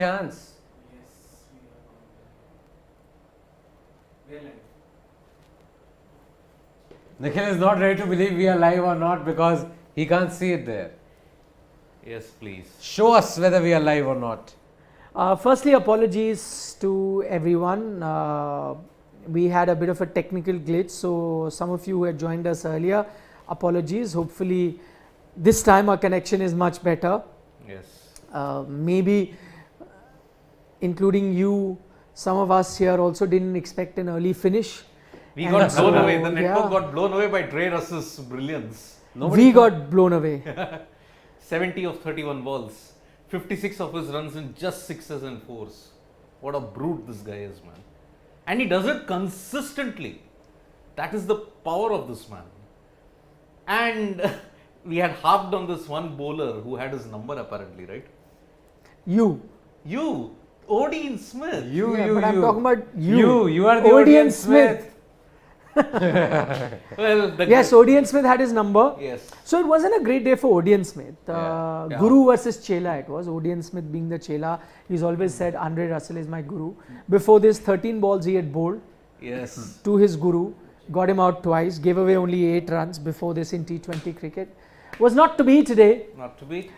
chance. Yes, we are live. Nikhil is not ready to believe we are live or not because he can't see it there. Yes, please. Show us whether we are live or not. Firstly, apologies to everyone. We had a bit of a technical glitch, so some of you who had joined us earlier, apologies. Hopefully, this time our connection is much better. Yes. Maybe, including you, some of us here also didn't expect an early finish. We got blown away. The network yeah. got blown away by Trey Russ's brilliance. We got blown away. 70 of 31 balls. 56 of his runs in just 6s and 4s. What a brute this guy is, man. And he does it consistently. That is the power of this man. And we had harped on this one bowler who had his number apparently, right? You. You, Odean Smith. But I'm talking about you. You are the Odean Odean Smith. Well, Yes, Odean Smith had his number. Yes. So it wasn't a great day for Odean Smith. Yeah. Guru versus Chela it was. Odean Smith being the Chela. He's always said Andre Russell is my guru. Before this 13 balls he had bowled Yes. to his guru. Got him out twice. Gave away only 8 runs before this in T20 cricket. Was not to be today. Not to be.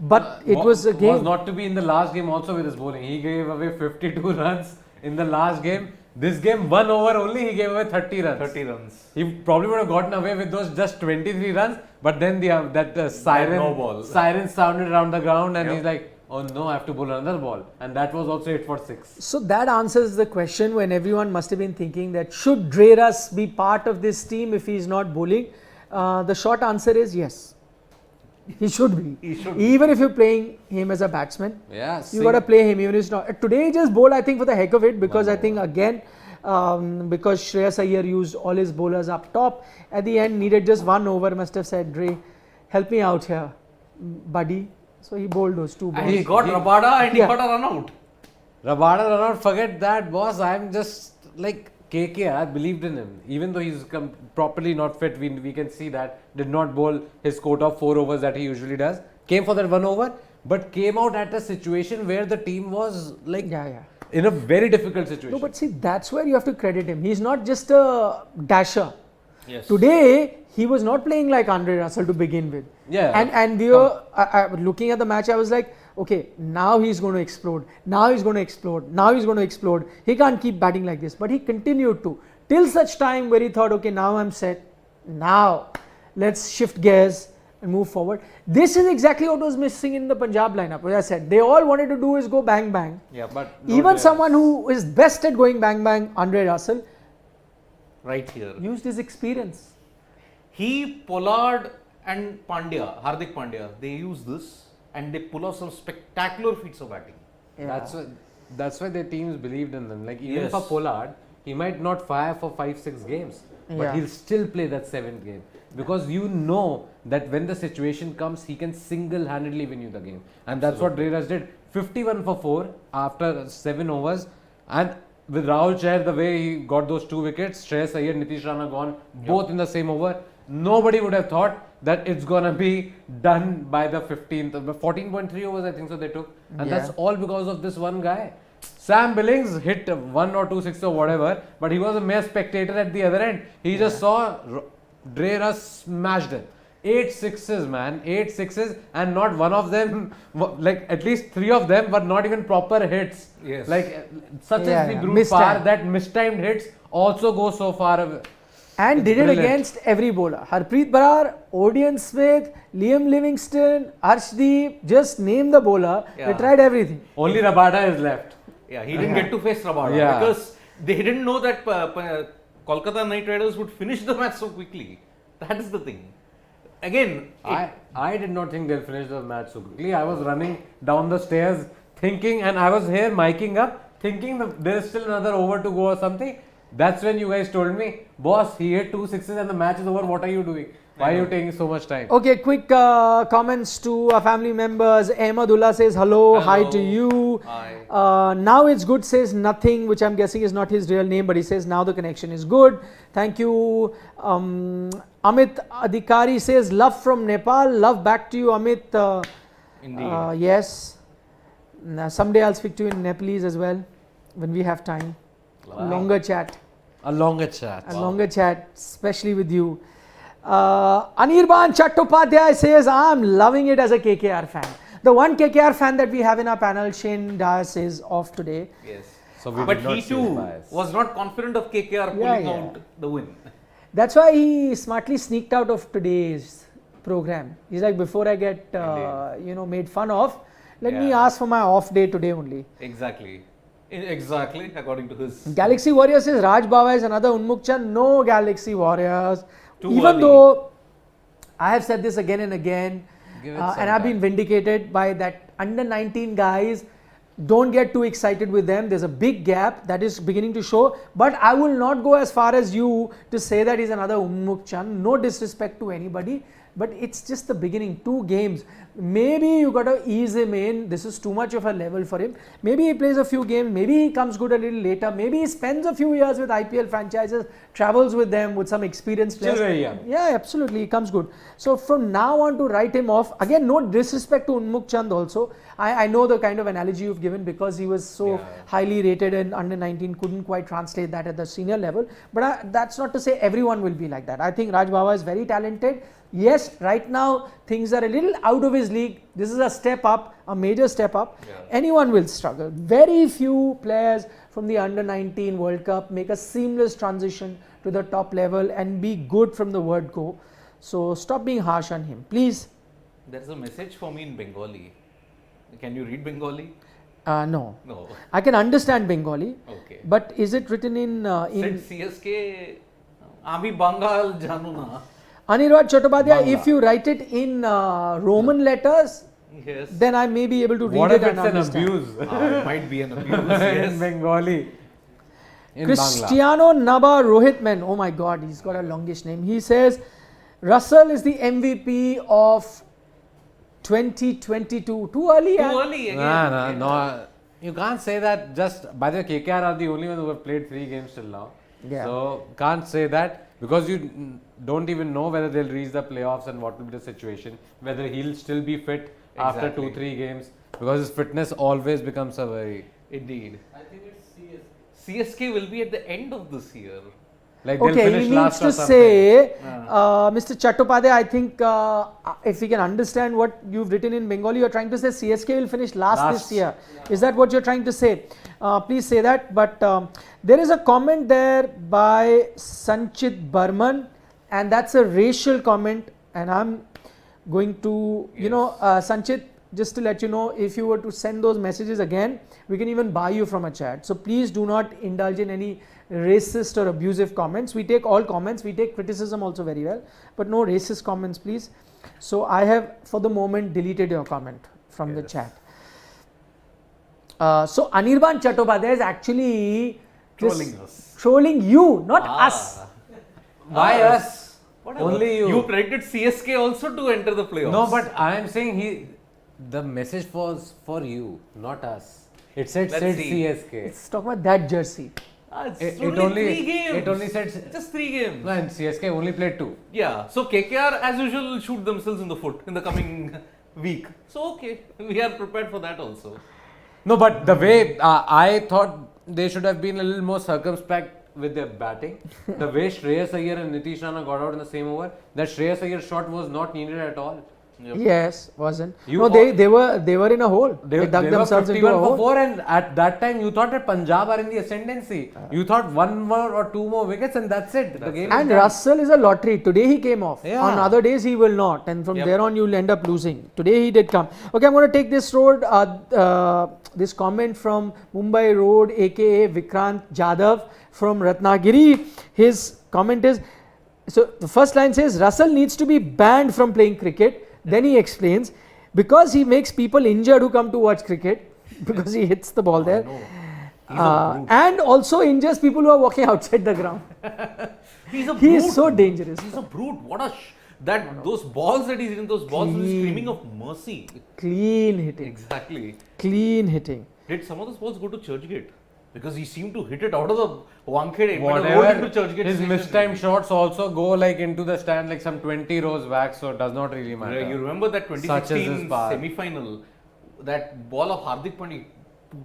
But it was a game. Was not to be in the last game also with his bowling. He gave away 52 runs in the last game. This game, 1 over only, he gave away 30 runs. 30 runs. He probably would have gotten away with those just 23 runs, but then that siren, no ball. siren sounded around the ground and Yep. he's like, oh no, I have to bowl another ball. And that was also 8 for 6. So that answers the question when everyone must have been thinking that should Dreras be part of this team if he is not bowling? The short answer is yes. He should be. He should be. Even if you're playing him as a batsman, Yeah, you got to play him even if it's not. Today he just bowled I think for the heck of it because I think again because Shreyas Iyer used all his bowlers up top. At the end needed just 1 over, must have said, Dre, help me out here, buddy. So he bowled those 2 balls. And he got Rabada and he Yeah. got a run out. Rabada run out, forget that, boss. I'm just like KK, I believed in him. Even though he's properly not fit, we can see that. Did not bowl his quota of 4 overs that he usually does. Came for that 1 over, but came out at a situation where the team was like in a very difficult situation. No, but see, that's where you have to credit him. He's not just a dasher. Yes. Today, he was not playing like Andre Russell to begin with. Yeah. And we were looking at the match, I was like, okay, now he's going to explode. Now he's going to explode. Now he's going to explode. He can't keep batting like this. But he continued to. Till such time where he thought, okay, now I'm set. Now, let's shift gears and move forward. This is exactly what was missing in the Punjab lineup. As I said, they all wanted to do is go bang bang. Yeah, but Even someone who is best at going bang bang, Andre Russell, right here. used his experience. He, Pollard and Pandya, Hardik Pandya, they use this and they pull off some spectacular feats of batting. Yeah. That's why their teams believed in them. Like even Yes. for Pollard, he might not fire for 5-6 games, but Yeah. he'll still play that 7th game because you know that when the situation comes, he can single-handedly win you the game, and that's what Dreras did. 51 for 4 after 7 overs, and with Rahul Chahar, the way he got those 2 wickets, Shreyas Iyer, Nitish Rana gone, both in the same over. Nobody would have thought that it's gonna be done by the 15th, 14.3 overs I think so they took, and Yeah. that's all because of this one guy. Sam Billings hit 1 or 2 sixes or whatever, but he was a mere spectator at the other end. He just saw Dreras smashed it. 8 sixes, man, 8 sixes, and not one of them, like at least 3 of them were not even proper hits. Yes. Like such Yeah, as the yeah. group Mistimed. par that mistimed hits also go so far away. And It's did it brilliant. against every bowler. Harpreet Brar, Odean Smith, Liam Livingston, Arshdeep, just name the bowler. They Yeah. tried everything. Only Rabada is left. Yeah, he didn't get to face Rabada Yeah. because they didn't know that Kolkata Knight Riders would finish the match so quickly. That is the thing. Again, I did not think they'll finish the match so quickly. I was running down the stairs thinking, and I was here miking up, thinking that there is still another over to go or something. That's when you guys told me, boss, he hit 2 sixes and the match is over. What are you doing? Why are you taking so much time? Okay, quick comments to our family members. Ahmadullah says hello, hi Hello. to you. Hi. Now it's good says nothing, which I'm guessing is not his real name, but he says now the connection is good. Thank you. Amit Adhikari says love from Nepal. Love back to you, Amit. Indeed. Yes. Now, someday I'll speak to you in Nepalese as well when we have time. Wow. Longer chat. A longer chat. A longer chat, especially with you. Anirban Chattopadhyay says, I'm loving it as a KKR fan. The one KKR fan that we have in our panel, Shane Dias, is off today. Yes. So we But did not he see too his bias. was not confident of KKR pulling Yeah. out the win. That's why he smartly sneaked out of today's program. He's like, before I get made fun of, let me Yeah. ask for my off day today only. Exactly. Exactly, according to his. Galaxy Warriors says Raj Baba is another Unmukchan. No Galaxy Warriors. Too Even early. though I have said this again and again, Give it and some I've been time. vindicated by that under 19 guys. Don't get too excited with them. There's a big gap that is beginning to show. But I will not go as far as you to say that he's another Unmukchan. No disrespect to anybody. But it's just the beginning. 2 games. Maybe you got to ease him in. This is too much of a level for him. Maybe he plays a few games. Maybe he comes good a little later. Maybe he spends a few years with IPL franchises, travels with them with some experienced Still players. very young. Yeah, absolutely. He comes good. So from now on to write him off. Again, no disrespect to Unmukh Chand also. I know the kind of analogy you've given because he was so highly rated and under 19 couldn't quite translate that at the senior level. But that's not to say everyone will be like that. I think Raj Baba is very talented. Yes, right now things are a little out of his league. This is a step up, a major step up. Yeah. Anyone will struggle. Very few players from the under 19 World Cup make a seamless transition to the top level and be good from the word go. So stop being harsh on him, please. There's a message for me in Bengali. Can you read Bengali? No, No. I can understand Bengali, Okay. but is it written in Said CSK, Ami Bangal Januna. Anirudh Chattopadhyay? Bangla. If you write it in Roman letters, Yes. then I may be able to read What it if and it's an understand. abuse? It might be an abuse. In Yes. Bengali. In Bangla. Cristiano Naba Rohitman, oh my god, he's got a longish name. He says Russell is the MVP of 2022. Too early? Too yeah? early again. No. You can't say that. Just by the way, KKR are the only ones who have played 3 games till now. Yeah. So can't say that because you don't even know whether they'll reach the playoffs and what will be the situation. Whether he'll still be fit after Exactly. 2-3 games because his fitness always becomes a very Indeed. I think it's CS. CSK will be at the end of this year. like they'll Okay, finish he needs last to or something. say, Mr. Chattopadhyay, I think if we can understand what you've written in Bengali, you're trying to say CSK will finish last this year. Is that what you're trying to say? Please say that. But there is a comment there by Sanchit Burman, and that's a racial comment. And I'm going to, Sanchit, just to let you know, if you were to send those messages again, we can even buy you from a chat. So please do not indulge in any racist or abusive comments. We take all comments, we take criticism also very well, but no racist comments, please. So I have, for the moment, deleted your comment from the chat. So Anirban Chattopadhyay is actually Trolling us. trolling you, not us. Why us? Whatever. Only you. You predicted CSK also to enter the playoffs. No, but I am saying the message was for you, not us. It said Let's see. CSK. Let's talk about that jersey. It's It only only 3 games. it only said Just 3 games. no, and CSK only played 2. Yeah. So KKR, as usual, will shoot themselves in the foot in the coming week. So okay, we are prepared for that also. No, but the way I thought they should have been a little more circumspect with their batting. The way Shreyas Iyer and Nitish Rana got out in the same over, that Shreyas Iyer shot was not needed at all. Yep. Yes, wasn't. You No, they were in a hole. They dug were themselves into 51 a for hole. 4, and at that time you thought that Punjab are in the ascendancy. You thought 1 more or 2 more wickets and that's it. The game is And done. Russell is a lottery. Today he came off. Yeah. On other days he will not. And from Yep. there on you'll end up losing. Today he did come. Okay, I'm going to take this road. This comment from Mumbai Road, aka Vikrant Jadhav from Ratnagiri. His comment is, so the first line says, Russell needs to be banned from playing cricket. Then he explains, because he makes people injured who come to watch cricket, because he hits the ball there. No. He's a brute. And also injures people who are walking outside the ground. He's a He brute. is so dangerous. He's a brute. What a those balls that he's hitting, those balls he's Clean. screaming of mercy. Clean hitting. Exactly. Clean hitting. Did some of those balls go to Churchgate? Because he seemed to hit it out of the Wankhede. Whatever, Into Churchgate his station. mistimed shots also go like into the stand like some 20 rows back, so it does not really matter. You remember that Such is his 2016 power. semi-final? that ball of Hardik Pandya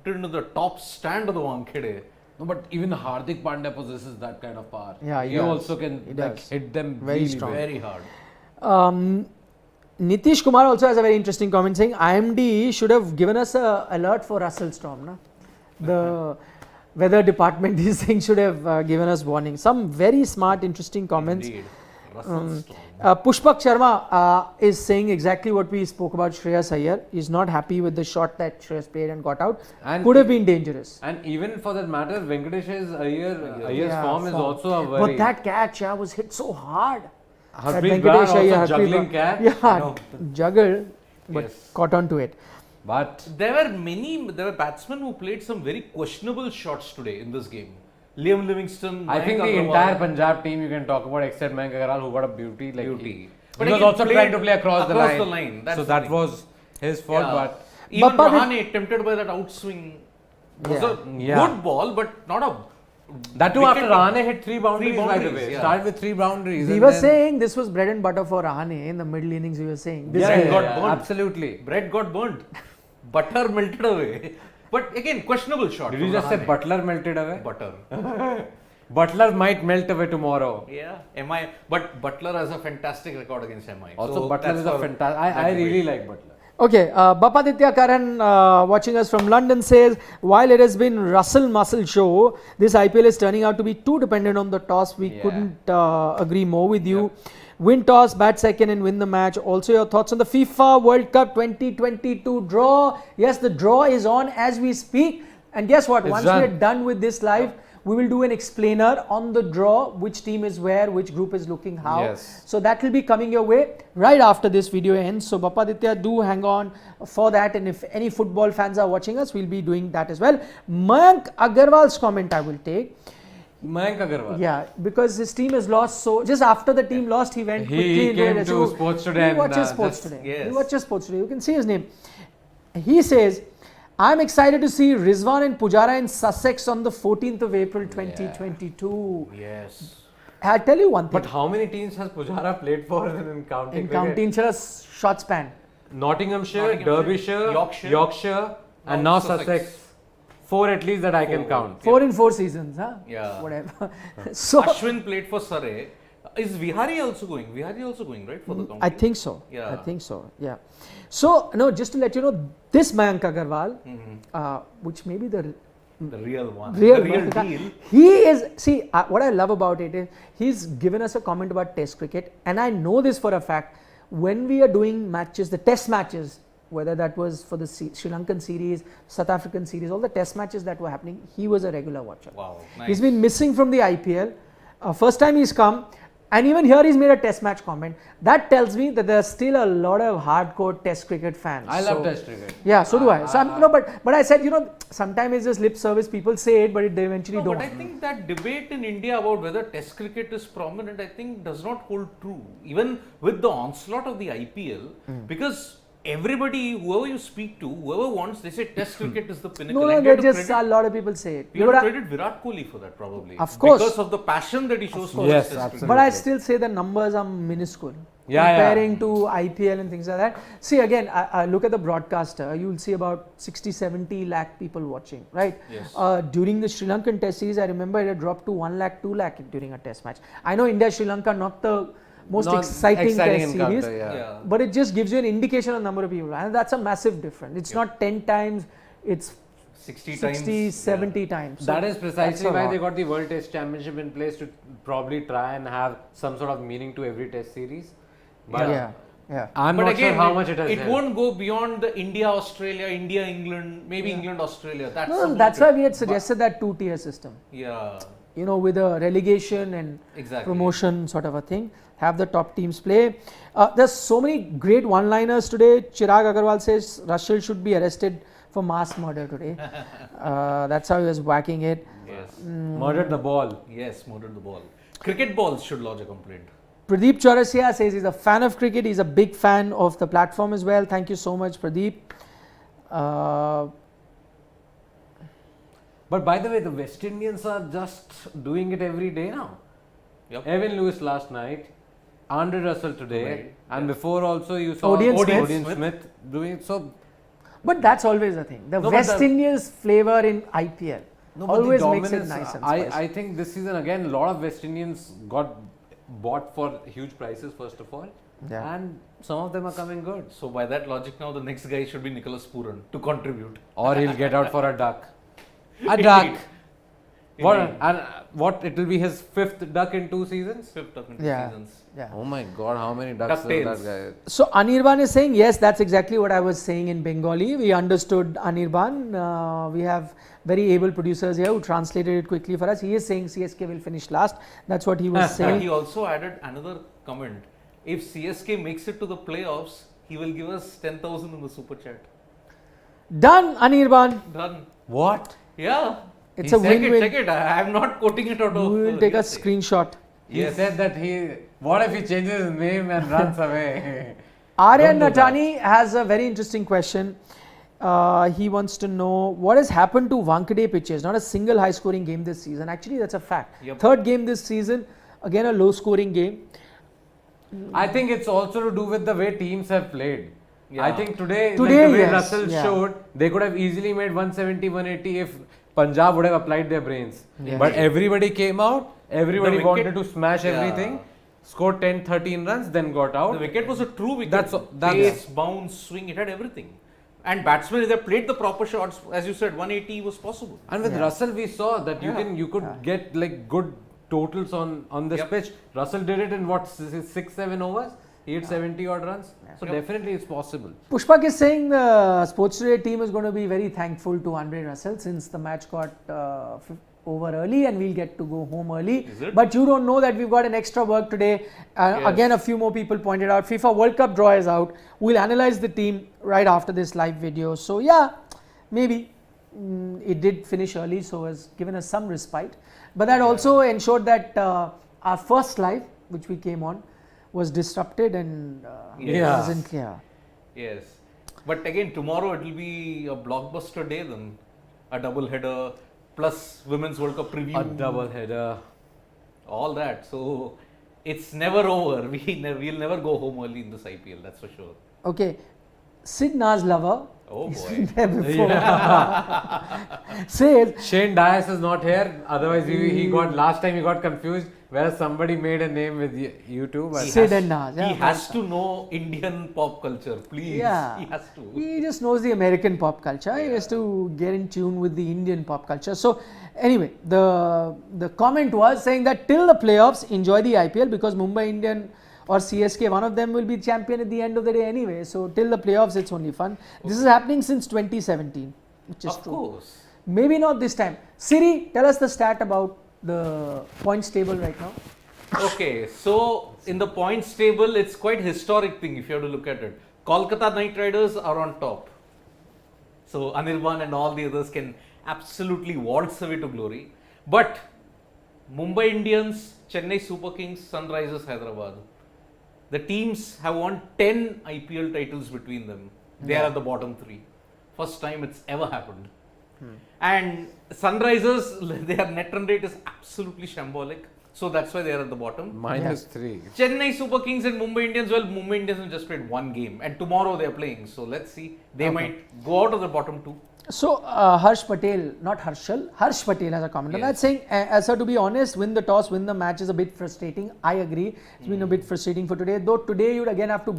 put it into the top stand of the Wankhede. No, but even Hardik Pandya possesses that kind of power. Yeah, he he does. also can He like, does. hit them Very really strong. Very hard. Nitish Kumar also has a very interesting comment saying IMD should have given us a alert for Russell Storm. Na? The weather department, these things should have given us warning. Some very smart, interesting comments. Indeed. Russell Storm. Pushpak Sharma is saying exactly what we spoke about Shreyas Iyer. He's not happy with the shot that Shreyas played and got out. And Could have been dangerous. And even for that matter, Venkatesh's Iyer's Yeah, form is also a worry. But that catch was hit so hard. That Harpreet Brar Venkatesh Iyer, also Harpreet juggling Brar- catch. Yeah, juggled, but Yes. caught on to it. But There were batsmen who played some very questionable shots today in this game. Liam Livingston. I think Mayank the Agarwal. entire Punjab team you can talk about except Mayank Agarwal who got a beauty. Like Beauty. He But was again, also played trying to play across the line. That's So the that thing. was his fault. Yeah. But Even Bappa did- Rahane, tempted by that outswing, was Yeah. a Yeah. good ball, but not a. that too wicket- after Rahane hit three boundaries, by the boundaries, way. yeah. Started with 3 boundaries. We and were then- saying this was bread and butter for Rahane in the middle innings. We were saying this yeah, Bread yeah, got yeah, burnt. absolutely. Bread got burnt. Butter melted away. But again, questionable shot. Did you from just say Rahane. Butler melted away? Butter? Butler might melt away tomorrow. Yeah. MI. But Butler has a fantastic record against MI. Also, So Butler that's is a for fantastic. that I really debate. like Butler. Okay, Bapaditya Karan watching us from London says, while it has been Russell Muscle show, this IPL is turning out to be too dependent on the toss. We Yeah. couldn't agree more with you. Win toss, bat second and win the match. Also your thoughts on the FIFA World Cup 2022 draw. Yes, the draw is on as we speak. And guess what? It's Once done. we are done with this live, we will do an explainer on the draw, which team is where, which group is looking how. Yes. So that will be coming your way right after this video ends. So Bapaditya, do hang on for that. And if any football fans are watching us, we'll be doing that as well. Mayank Agarwal's comment I will take. Mayank Agarwal. Yeah, because his team has lost. So just after the team lost, he went He quickly into came it. to So Sports Today he and, watches Sports just- Today. yes. He watches Sports Today. You can see his name. He says, I'm excited to see Rizwan and Pujara in Sussex on the 14th of April 2022. Yes. I'll tell you one thing. But how many teams has Pujara played for in county in cricket? county insurance short span. Nottinghamshire, Nottinghamshire, Derbyshire, Yorkshire, and now now Sussex. Sussex. 4 at least that I can Four. count. 4 in 4 seasons, huh? Yeah. Whatever. So Ashwin played for Surrey. Is Vihari also going? Vihari also going, right, for the county? I think so. Yeah. I think so. Yeah. So no, just to let you know, this Mayank Agarwal, which may be the The real one. real, the real Mayank, deal. he is. See, what I love about it is he's given us a comment about Test cricket, and I know this for a fact. When we are doing matches, the Test matches, whether that was for the Sri Lankan series, South African series, all the Test matches that were happening, he was a regular watcher. Wow. Nice. He's been missing from the IPL. First time he's come, and even here he's made a Test match comment. That tells me that there's still a lot of hardcore Test cricket fans. I love So- Test cricket. Yeah, so do I. So no, but I said, sometimes it's just lip service. People say it, but they eventually No, don't. but I think that debate in India about whether Test cricket is prominent, I think does not hold true. Even with the onslaught of the IPL, because everybody, whoever you speak to, whoever wants, they say Test cricket is the pinnacle. No, And they you have to just credit- a lot of people say it. you But have to I- credit Virat Kohli for that, probably. Of course. Because of the passion that he shows towards Yes, Test absolutely. But I still say the numbers are minuscule. Yeah, Comparing to IPL and things like that. See, again, I look at the broadcaster, you'll see about 60, 70 lakh people watching, right? Yes. During the Sri Lankan test series, I remember it had dropped to 1 lakh, 2 lakh during a test match. I know India, Sri Lanka, not the most Not exciting test encounter, series. Yeah. But it just gives you an indication of number of people. And that's a massive difference. It's not 10 times, it's 60 60, times. 70 times. So That is that's precisely a why lot. they got the World Test Championship in place to probably try and have some sort of meaning to every Test series. But Yeah. I'm But not again, sure how much it has it helped. won't go beyond the India, Australia, India, England, maybe England, Australia. That's No, about that's it. why we had suggested that 2-tier system. Yeah, With a relegation and exactly. promotion sort of a thing. Have the top teams play. There's so many great one-liners today. Chirag Agarwal says Russell should be arrested for mass murder today. That's how he was whacking it. Yes. Murdered the ball. Yes, murdered the ball. Cricket balls should lodge a complaint. Pradeep Chaurasia says he's a fan of cricket. He's a big fan of the platform as well. Thank you so much, Pradeep. But by the way, the West Indians are just doing it every day now. Yep. Evan Lewis last night, Andre Russell today, Right. and before also you saw Odean Odean Smith. Smith doing it. So But that's always a thing. The No, but West the- Indies flavor in IPL No, but the always makes it dominance, nice and I spicy. think this season again, a lot of West Indians got bought for huge prices first of all, Yeah. and some of them are coming good. So by that logic, now the next guy should be Nicholas Pooran to contribute. Or he'll get out for a duck. A Indeed. duck. What? Indeed. And what? It will be his 5th duck in 2 seasons. Fifth of 2 Yeah. seasons. Yeah. Oh my God! How many ducks does DuckTales. that guy? So Anirban is saying, yes, that's exactly what I was saying in Bengali. We understood Anirban. We have very able producers here who translated it quickly for us. He is saying CSK will finish last. That's what he was But saying. he also added another comment. If CSK makes it to the playoffs, he will give us 10,000 in the super chat. Done, Anirban. Done. What? Yeah. It's He a said win-win. Check it. I am not quoting it out of. We will take a hearsay. screenshot. He Yes. said that he. What if he changes his name and runs away? Aryan Don't do Natani has a very interesting question. He wants to know what has happened to Wankhede pitches. Not a single high scoring game this season. Actually, that's a fact. Yep. Third game this season, again a low scoring game. I think it's also to do with the way teams have played. Yeah. I think today, Today, like the way yes, Russell yeah. showed, they could have easily made 170, 180 if Punjab would have applied their brains. Yeah. But everybody came out, everybody The wanted wicket- to smash Yeah. everything, scored 10, 13 runs, then got out. The wicket was a true wicket. That's- Pace, bounce, swing, it had everything. And batsmen, if they played the proper shots, as you said, 180 was possible. And with Yeah. Russell, we saw that Yeah. you could get like good totals on this Yep. pitch. Russell did it in what 6, 7 overs. He hit 70 odd runs. So Yep. definitely it's possible. Pushpak is saying the Sports Today team is going to be very thankful to Andre Russell since the match got over early and we'll get to go home early. Is it? But you don't know that we've got an extra work today. Yes. Again, a few more people pointed out FIFA World Cup draw is out. We'll analyze the team right after this live video. So yeah, maybe it did finish early, so has given us some respite. But that also ensured that our first live, which we came on, was disrupted and Yeah. wasn't clear. Yes. But again, tomorrow it will be a blockbuster day then. A double header plus Women's World Cup preview. A double header. All that. So it's never over. We'll never go home early in this IPL, that's for sure. Okay, Sid Naz lover. Oh He's boy. been there before. Says Shane Dias is not here. Otherwise, he got last time he got confused. Whereas somebody made a name with you two. But Sid and Naz. He has to know Indian pop culture, please. Yeah. He has to. He just knows the American pop culture. He has to get in tune with the Indian pop culture. So anyway, the comment was saying that till the playoffs, enjoy the IPL because Mumbai Indian or CSK, one of them will be champion at the end of the day anyway. So till the playoffs, it's only fun. This is happening since 2017, which is Of true. course. Maybe not this time. Siri, tell us the stat about the points table right now. Okay, so in the points table, it's quite historic thing if you have to look at it. Kolkata Knight Riders are on top. So Anirban and all the others can absolutely waltz away to glory. But Mumbai Indians, Chennai Super Kings, Sunrisers Hyderabad, the teams have won 10 IPL titles between them. They are at the bottom 3. First time it's ever happened. And Sunrisers, their net run rate is absolutely shambolic. So that's why they are at the bottom. -3. Chennai Super Kings and Mumbai Indians, well, Mumbai Indians have just played one game. And tomorrow they are playing. So let's see. They might go out of the bottom 2. So Harsh Patel, not Harshal, Harsh Patel has a comment on that Yes. saying, sir, to be honest, win the toss, win the match is a bit frustrating. I agree. It's been a bit frustrating for today. Though today you'd again have to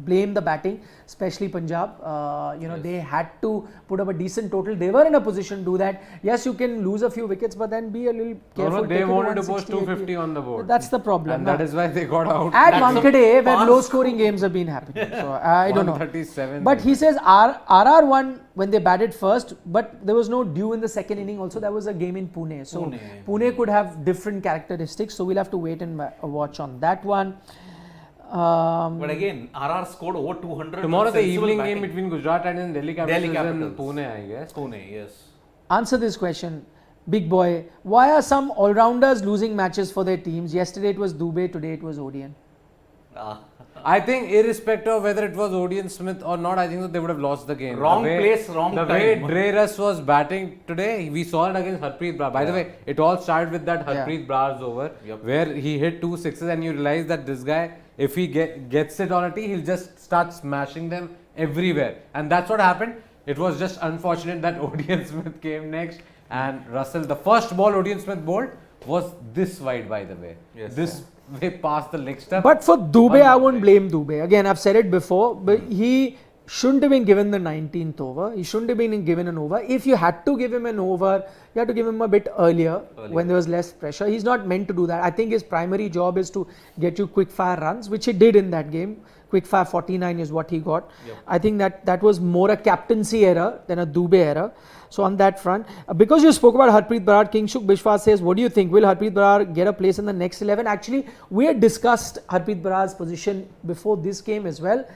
blame the batting, especially Punjab. They had to put up a decent total. They were in a position to do that. Yes, you can lose a few wickets, but then be a little careful. They Take it wanted to post 160, 250 on the board. That's the problem. And that is why they got out. at That's a Wankhede, where fast low scoring games have been happening. So I don't know. 137. But he says RR won when they batted first, but there was no dew in the second inning. Also, there was a game in Pune. So Pune could have different characteristics. So we'll have to wait and watch on that one. But again, RR scored over 200. Tomorrow the sensible evening batting. game between Gujarat and Delhi Capitals Delhi is in Capitals. Pune, I guess. Pune, yes. Answer this question, big boy. Why are some all-rounders losing matches for their teams? Yesterday it was Dubey, today it was Odian. I think irrespective of whether it was Odian Smith or not, I think that they would have lost the game. Wrong The way- place, wrong The time. way Dre Russ was batting today, we saw it against Harpreet Brar. By the way, it all started with that Harpreet Brar's over Yep. where he hit 2 sixes and you realize that this guy, if he gets it on a tee, he'll just start smashing them everywhere. And that's what happened. It was just unfortunate that Odion Smith came next and Russell, the first ball Odion Smith bowled was this wide, by the way. Yes. This way past the leg stump. But for Dubey, I won't blame Dubey. Again, I've said it before, but he shouldn't have been given the 19th over. He shouldn't have been given an over. If you had to give him an over, you had to give him a bit earlier when there was less pressure. He's not meant to do that. I think his primary job is to get you quick fire runs, which he did in that game. Quick fire 49 is what he got. Yep. I think that was more a captaincy error than a Dubey error. So on that front, because you spoke about Harpreet Brar, Kingshuk Bishwa says, what do you think? Will Harpreet Brar get a place in the next 11? Actually, we had discussed Harpreet Brar's position before this game as well.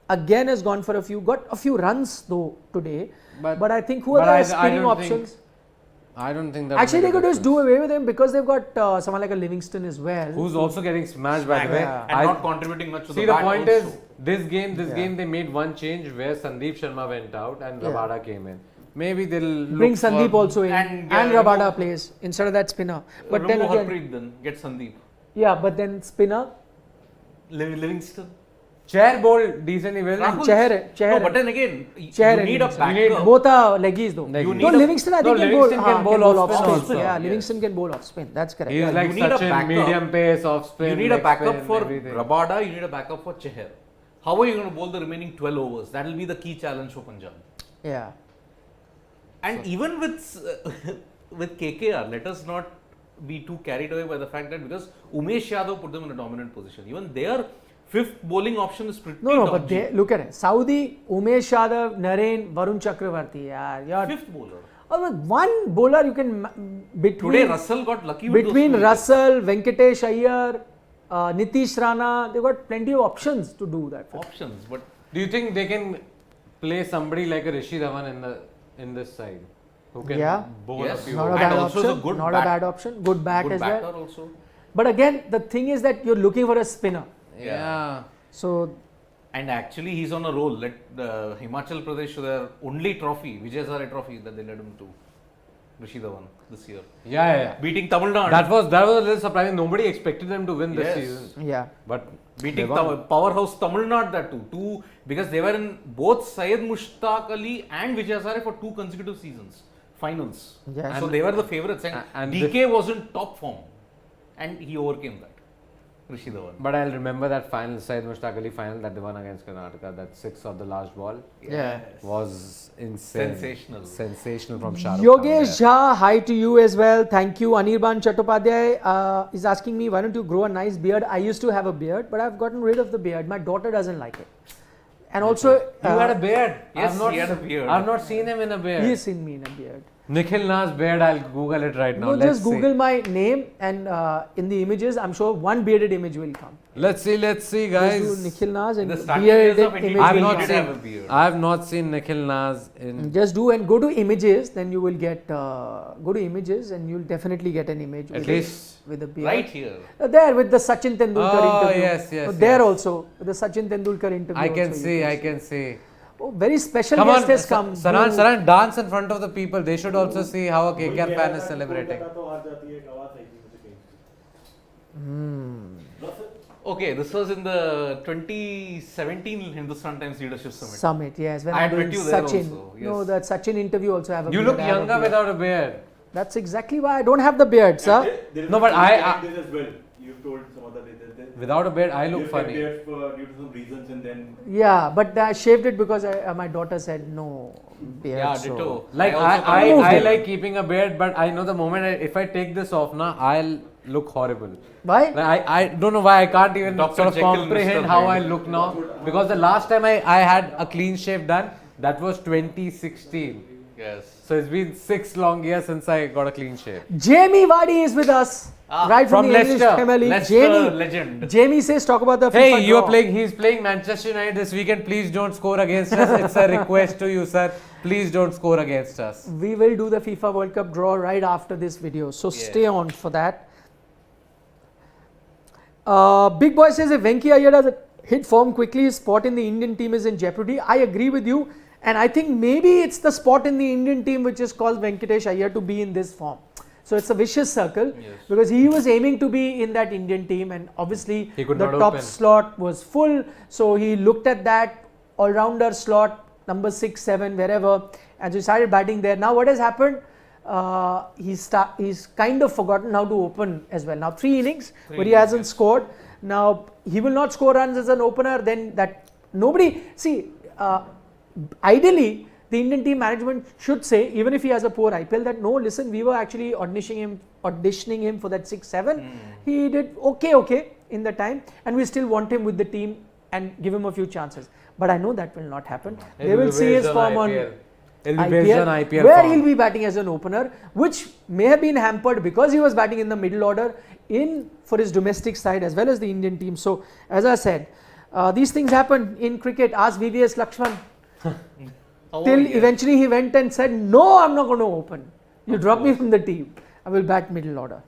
Again, has gone for got a few runs though today. But I think who are the spinning options? I don't think that. Actually, they could just do away with him because they've got someone like a Livingston as well. Who's also getting smashed, by the way. And not contributing much to the See, bat the point also. is, this game they made one change where Sandeep Sharma went out and Rabada came in. Maybe they'll bring Sandeep also in and Rabada plays instead of that spinner. But then remove again, Harpreet then, get Sandeep. yeah, but then spinner. Livingston. Chair bowled decently well. Rahul- Chair. No, but then again, you Chair need a innings. backup. Both are leggies though. Leggies. You No, need a- Livingston I think Livingston can bowl off spin spin. also. Yeah, Yes. Livingston can bowl off spin. That's correct. He is like You need a such a backup. medium pace off spin. You need a leg backup spin, for everything. Rabada, you need a backup for Chahar. How are you going to bowl the remaining 12 overs? That will be the key challenge for Punjab. Yeah. And even with KKR, let us not be too carried away by the fact that because Umesh Yadav put them in a dominant position. Even their fifth bowling option is pretty No, but dodgy. look at it. Saudi, Umesh Yadav, Naren, Varun Chakravarti. Yeah, Fifth bowler. one bowler you can between Today Russell got lucky with between those Russell, Venkatesh Iyer, Nitish Rana. They've got plenty of options to do that. options. But Do you think they can play somebody like a Rishi Dhawan in this side? Who can Yeah. bowl Yes. a few Not a overs? bad also is a option. good Not a bat- bad option. Good bat good as batter well. also. But again, the thing is that you're looking for a spinner. Yeah. So And actually, he's on a roll. Let Himachal Pradesh their only trophy, Vijay Hazare Trophy, that they led him to. Rishi Dhawan this year, Yeah. beating Tamil Nadu. That was a little surprising. Nobody expected them to win this Yes. season. yeah. But beating they won. powerhouse Tamil Nadu that too. Because they were in both Syed Mushtaq Ali and Vijay Hazare for 2 consecutive seasons, finals. Yeah. So they were the favourites and DK was in top form and he overcame that. Rishi Dhawan. But I'll remember that final, Syed Mushtaq Ali final that they won against Karnataka. That 6 of the last ball Yeah. was insane. Sensational from Shah Rukh Yogesh Khan. Jha, hi to you as well. Thank you. Anirban Chattopadhyay is asking me, why don't you grow a nice beard? I used to have a beard, but I've gotten rid of the beard. My daughter doesn't like it. And also, You had a beard. Yes, I've not, he had a beard. I've not seen him in a beard. he's seen me in a beard. Nikhil Nas beard. I'll Google it right now. No, Let's just Google my name and in the images, I'm sure one bearded image will come. Let's see, Just do guys. Nikhil Nas and In the starting days bearded of Indian image I've will cricket, not he come. did seen. have a beard. I've not seen Nikhil Nas in. Just do and go to images, then you will get go to images and you'll definitely get an image At with least with a beard. Right here. There with the Sachin Tendulkar Oh, interview. yes, yes, There yes. also with the Sachin Tendulkar interview. I can also see. you I can see. Oh, very special Come guest on, has come. Saran, dance in front of the people. They should also see how a KKR fan is celebrating. Okay, this was in the 2017 Hindustan Times Leadership Summit. Summit, yes. When I I'm had met doing you there Sachin. also, No, yes. that Sachin interview also have a You beard. look I have a younger beard. without a beard. That's exactly why I don't have the beard, sir. No, but I- as well. You've told some other Without a beard, I look you've funny. kept beard for due to some reasons and then Yeah, but I shaved it because my daughter said no beard. Yeah, so- ditto. Like also I moved it. like keeping a beard, but I know the moment if I take this off now, I'll look horrible. Why? Like, I don't know why I can't even Dr. sort of Jekyll, comprehend Mr. how I Hyde. look now, because the last time I had a clean shave done, that was 2016. Yes. So it's been 6 long years since I got a clean shave. Jamie Vardy is with us. Right from, from the English Leicester. Premier League. Leicester Jamie, legend. Jamie says talk about the Hey, FIFA you are draw. playing. He's playing Manchester United this weekend. Please don't score against us. It's a request to you, sir. Please don't score against us. We will do the FIFA World Cup draw right after this video, so Yeah. stay on for that. Big Boy says if Venki Iyer does hit form quickly, his spot in the Indian team is in jeopardy. I agree with you, and I think maybe it's the spot in the Indian team which has caused Venkatesh Iyer to be in this form. So it's a vicious circle Yes. because he was aiming to be in that Indian team, and obviously He could the not top open. slot was full. So he looked at that all-rounder slot, number 6, 7, wherever, and so he started batting there. Now what has happened? He's kind of forgotten how to open as well. Now 3 innings, but he hasn't scored. Now he will not score runs as an opener. Then that nobody see. Ideally, the Indian team management should say, even if he has a poor IPL, that no, listen, we were actually auditioning him for that 6, 7. He did okay in the time, and we still want him with the team and give him a few chances. But I know that will not happen. They will see his form on IPL, where he'll be batting as an opener, which may have been hampered because he was batting in the middle order for his domestic side as well as the Indian team. So, as I said, these things happen in cricket. Ask VVS Lakshman. Till eventually he went and said, no, I'm not going to open. You drop me from the team. I will bat middle order.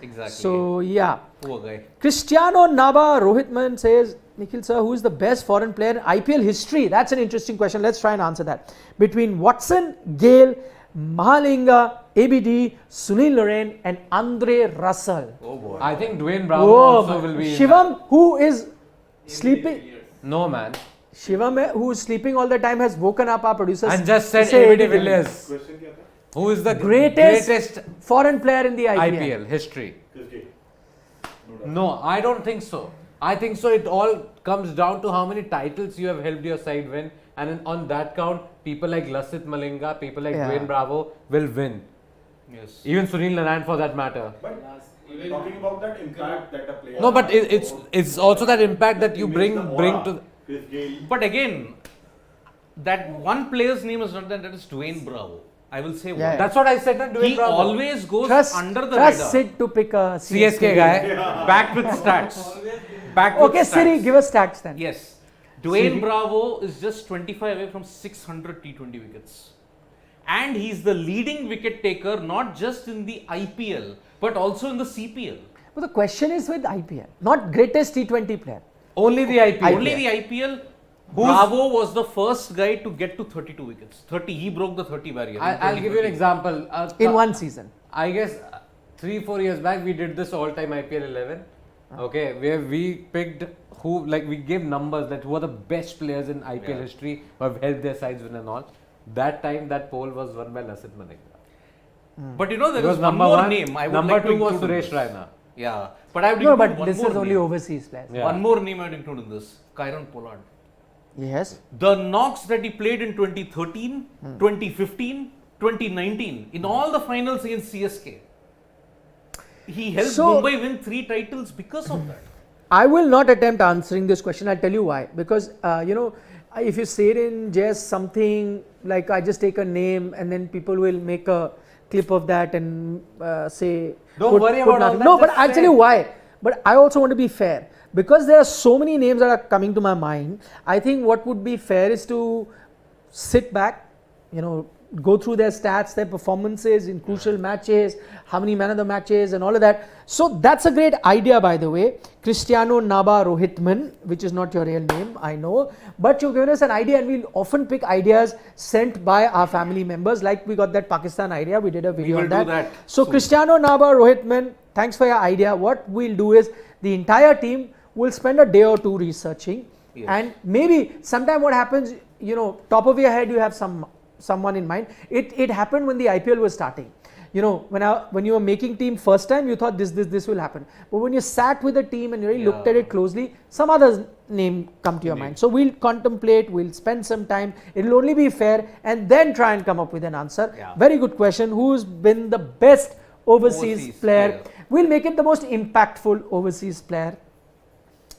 Exactly. So, yeah. Poor guy. Cristiano Naba Rohitman says, Nikhil sir, who is the best foreign player in IPL history? That's an interesting question. Let's try and answer that. Between Watson, Gale, Mahalinga, ABD, Sunil Narine and Andre Russell. Oh boy. I think Dwayne Bravo also will be. Shivam, who is sleeping. No, man. Shivam, who is sleeping all the time, has woken up our producers. And just said ABD Villiers. Question क्या था? Who is the greatest foreign player in the IPL history? किसके? No, I don't think so. I think so. It all comes down to how many titles you have helped your side win, and on that count, people like Lasith Malinga, people like Dwayne Bravo will win. Yes. Even Sunil Narine, for that matter. But talking about that impact that a player. No, but it's also that impact that you bring to. But again, that one player's name is not that is Dwayne Bravo. I will say Yeah. That's what I said. Dwayne he Bravo. always goes Trust under the radar. Sid to pick a CSK guy. Backed with stats. Backed Okay, with Siri, stats. give us stats then. Yes. Dwayne Bravo is just 25 away from 600 T20 wickets. And he's the leading wicket taker not just in the IPL but also in the CPL. But the question is with IPL, not greatest T20 player. Only the IPL. Only the IPL. Bravo was the first guy to get to 32 wickets. 30. He broke the 30 barrier. I'll give you an example. In one season. I guess 3-4 years back we did this all-time IPL 11. Okay, where we picked we gave numbers that who are the best players in IPL history who have helped their sides win and all. That time that poll was won by Lasith Malinga. But you know there Because is one more name. I would number like to 2 was include in Suresh this. Raina. Yeah, but I would No, include but one this more is only name. overseas players. Yeah. One more name I would include in this. Kyron Pollard. Yes. The knocks that he played in 2013, 2015, 2019 in all the finals against CSK. He helped Mumbai win 3 titles because of that. I will not attempt answering this question. I'll tell you why. Because, if you say it in just something like I just take a name and then people will make a clip of that and say. Don't worry about all that. No, but just I'll say tell you why. But I also want to be fair. Because there are so many names that are coming to my mind, I think what would be fair is to sit back, go through their stats, their performances in crucial matches, how many man of the matches and all of that. So that's a great idea, by the way. Cristiano Naba Rohitman, which is not your real name, I know. But you've given us an idea, and we'll often pick ideas sent by our family members. Like we got that Pakistan idea, we did a video on that. Do that So soon. Cristiano Naba Rohitman, thanks for your idea. What we'll do is the entire team will spend a day or two researching. Yes. And maybe sometime what happens, top of your head you have someone in mind. It happened when the IPL was starting. When you were making team first time, you thought this will happen. But when you sat with the team and you really looked at it closely, some other name come to your mind. So we'll contemplate, we'll spend some time. It'll only be fair and then try and come up with an answer. Yeah. Very good question. Who's been the best overseas player? We'll make it the most impactful overseas player.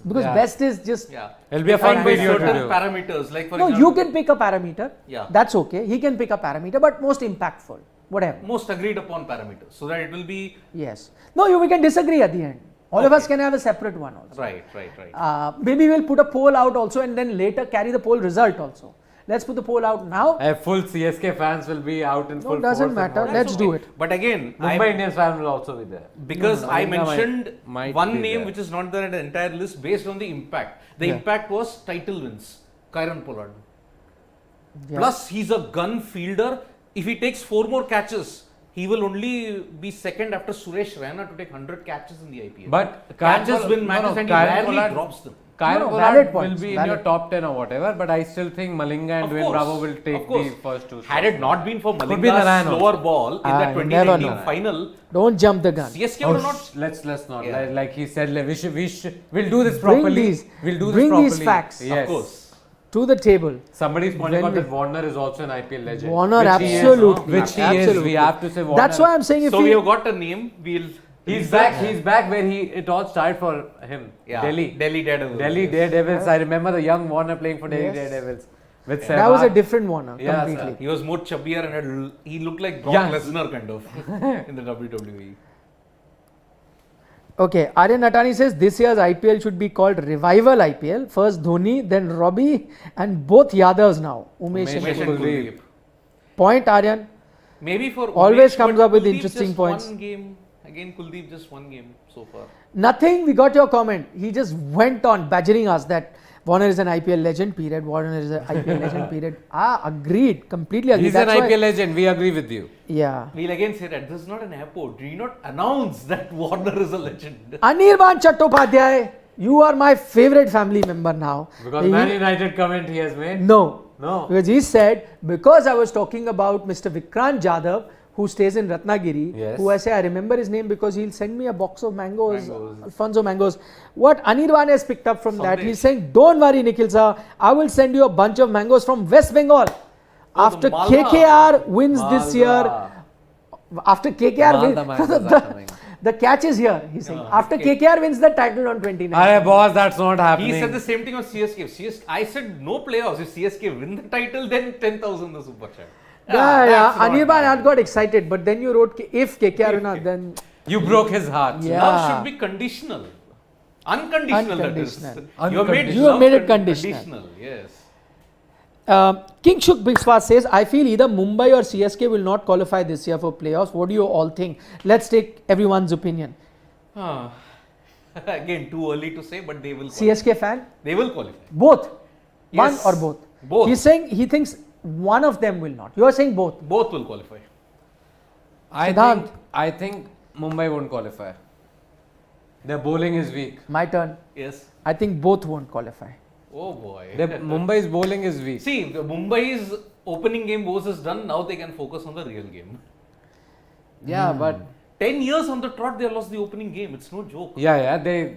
Because best is just It'll be a defined fun by video to certain do. parameters. Like for no, example, you can pick a parameter. Yeah. That's okay. He can pick a parameter, but most impactful. Whatever. most agreed upon parameters, so that it will be Yes. No, we can disagree at the end. All of us can have a separate one also. right. Maybe we'll put a poll out also and then later carry the poll result also. Let's put the poll out now. Full CSK fans will be out in full force. Doesn't and matter. all. Let's do it. But again, Mumbai Indians fans will also be there. because I Malinga mentioned might one be name there. which is not there in the entire list based on the impact. The impact was title wins. Kyron Pollard. Yeah. Plus, he's a gun fielder. If he takes 4 more catches, he will only be second after Suresh Raina to take 100 catches in the IPL. But catches win matches and he rarely drops them. Kyle No, no, Pollard valid will points, be in valid. your top 10 or whatever, but I still think Malinga and Of Dwayne course, Bravo will of take course. the first two. Had it not been for be Malinga's Narayan slower also. ball in that You never 2019 know. final, Don't jump the gun. CSK would have not. Let's not. Yeah. Like he said, we'll do this Bring properly. these- we'll do this bring properly. these facts. Yes. Of course. To the table. Somebody's pointing When out we- that Warner is also an IPL legend. Warner, which he is, absolutely. which he is. Absolutely. We have to say Warner. That's why I'm saying if So we he, have got a name. We'll. He's back. He's back where it all started for him. Yeah. Delhi Daredevils. Delhi yes. Daredevils. I remember the young Warner playing for Delhi Yes. Daredevils with that was a Sehwag. different Warner Yeah, completely. He was more chubbier and he looked like Brock Yeah. Lesnar kind of in the WWE. Okay, Aryan Natani says this year's IPL should be called Revival IPL. First Dhoni, then Robbie, and both Yadavs now. Umesh and Umesh Kuldeep. and Kuldeep. Point, Aryan. Maybe for Always Umesh, comes but up with Kuldeep interesting just points. One game again. Kuldeep just one game so far. Nothing. We got your comment. He just went on badgering us that Warner is an IPL legend. Period. Warner is an IPL legend. Period. Agreed. Completely agreed. He's an That's why- IPL legend. We agree with you. Yeah. We'll again say that this is not an airport. Do you not announce that Warner is a legend? Anirban Chattopadhyay, you are my favorite family member now. Because He- Man United comment he has made. No. No. Because he said, because I was talking about Mr. Vikrant Jadhav, who stays in Ratnagiri, Yes. who I say I remember his name because he'll send me a box of mangoes, Mangoes. Alfonso mangoes. What Anirban has picked up from that, Sandesh. he's saying, don't worry Nikhil sir, I will send you a bunch of mangoes from West Bengal. Oh, After the Malwa. KKR wins this year, Malwa. after KKR Malda mangoes are coming. the catch is here, he's saying. Yeah, After okay. KKR wins the title on 29. Aye, boss, that's not happening. He said the same thing on CSK. I said no playoffs. If CSK win the title, then 10,000 the super chat. Yeah, that's not Anirban bad. had got excited, but then you wrote if KKR If win, then You broke his heart. Yeah. Love should be conditional. Unconditional, that is. Unconditional. You have made, You have love made it conditional. conditional. Yes. King Shuk Biswas says, I feel either Mumbai or CSK will not qualify this year for playoffs. What do you all think? Let's take everyone's opinion. Ah. Again, too early to say, but they will qualify. CSK fan? They will qualify. Both? Yes. One or both? Both. He's saying he thinks one of them will not. You are saying both. Both will qualify. Siddhant. I think Mumbai won't qualify. Their bowling is weak. My turn. Yes. I think both won't qualify. Oh boy. Mumbai's bowling is weak. See, the Mumbai's opening game woes is done. Now they can focus on the real game. Yeah, but 10 years on the trot, they lost the opening game. It's no joke. they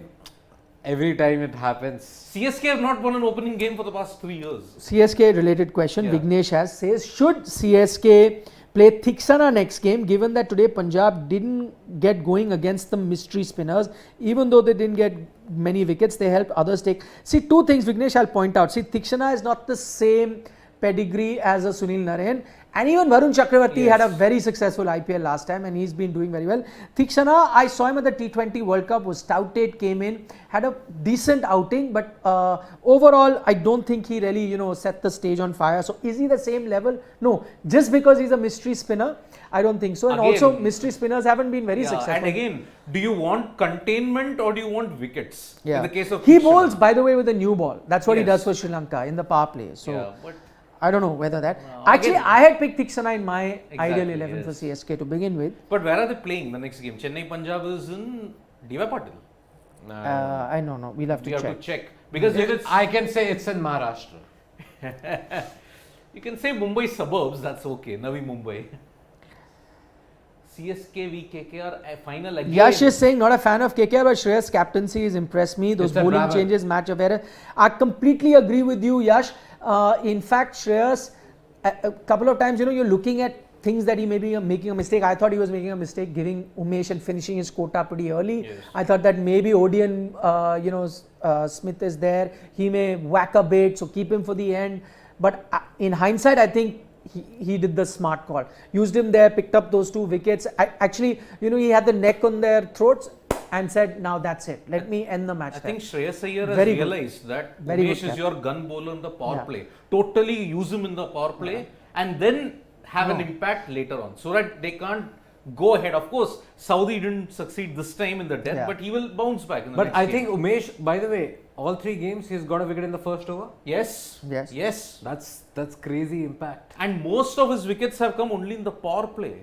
every time it happens. CSK have not won an opening game for the past 3 years. CSK related question. Yeah. Vignesh has says, should CSK play Thiksana next game given that today Punjab didn't get going against the mystery spinners, even though they didn't get many wickets, they helped others take. See, two things Vignesh I'll point out. See, Thiksana is not the same pedigree as a Sunil Narayan, and even Varun Chakravarti had a very successful IPL last time and he's been doing very well. Thiksana, I saw him at the T20 World Cup, was touted, came in, had a decent outing, but overall I don't think he really set the stage on fire. So is he the same level? No, just because he's a mystery spinner, I don't think so. And Again, also mystery spinners haven't been very Yeah, successful. and again, do you want containment or do you want wickets? Yeah. In the case of he Thiksana. bowls, by the way, with a new ball. That's what he Yes. does for Sri Lanka in the power play. So Yeah, but I don't know whether that. No, Actually, again- I had picked Thiksana in my ideal Exactly, 11 yes. for CSK to begin with. But where are they playing the next game? Chennai Punjab is in D.Y. Patil. I don't know. We'll have to We have check. to check. Because if it's, I can say it's in Maharashtra. you can say Mumbai suburbs, that's okay. Navi Mumbai. CSK v KKR final again. Yash is saying not a fan of KKR, but Shreyas' captaincy has impressed me. Those It's a bowling drama. changes, match of error. I completely agree with you, Yash. In fact, Shreyas, a couple of times, you're looking at things that he may be making a mistake. I thought he was making a mistake giving Umesh and finishing his quota pretty early. Yes. I thought that maybe Odeon, Smith is there. He may whack a bait, so keep him for the end. But in hindsight, I think he did the smart call. Used him there, picked up those 2 wickets. Actually, he had the neck on their throats and said, now that's it. Let me end the match I there. think Shreyas Iyer has Very good. realized that Very good Umesh is captain. your gun bowler in the power Yeah. play. Totally use him in the power play and then have an impact later on. So that they can't go ahead. Of course, Saudi didn't succeed this time in the death, Yeah. but he will bounce back in the But next I game. think Umesh, by the way, all 3 games he's got a wicket in the first over. Yes. Yes. Yes. That's crazy impact. And most of his wickets have come only in the power play.